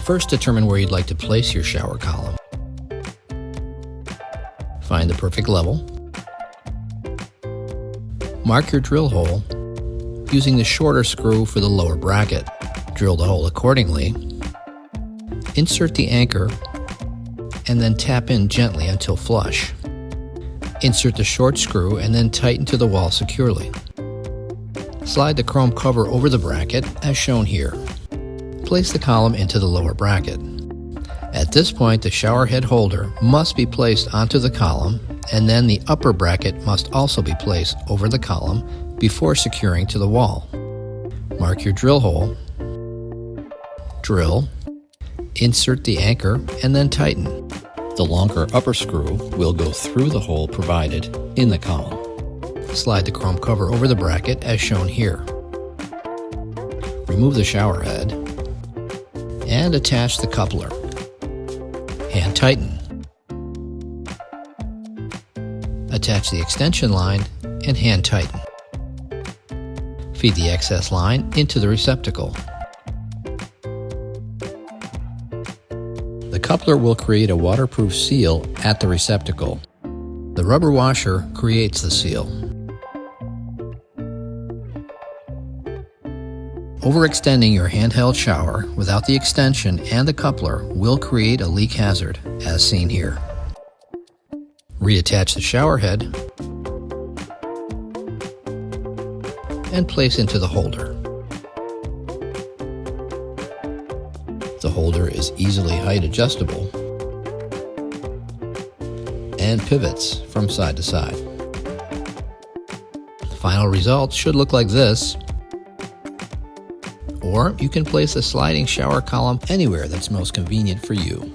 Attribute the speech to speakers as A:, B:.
A: First, determine where you'd like to place your shower column. Find the perfect level. Mark your drill hole using the shorter screw for the lower bracket. Drill the hole accordingly. Insert the anchor and then tap in gently until flush. Insert the short screw and then tighten to the wall securely. Slide the chrome cover over the bracket as shown here. Place the column into the lower bracket. At this point, the shower head holder must be placed onto the column, and then the upper bracket must also be placed over the column before securing to the wall. Mark your drill hole, drill, insert the anchor, and then tighten. The longer upper screw will go through the hole provided in the column. Slide the chrome cover over the bracket as shown here. Remove the shower head and attach the coupler. Hand tighten. Attach the extension line and hand tighten. Feed the excess line into the receptacle. The coupler will create a waterproof seal at the receptacle. The rubber washer creates the seal. Overextending your handheld shower without the extension and the coupler will create a leak hazard, as seen here. Reattach the shower head and place into the holder. The holder is easily height adjustable and pivots from side to side. The final result should look like this. Or you can place a sliding shower column anywhere that's most convenient for you.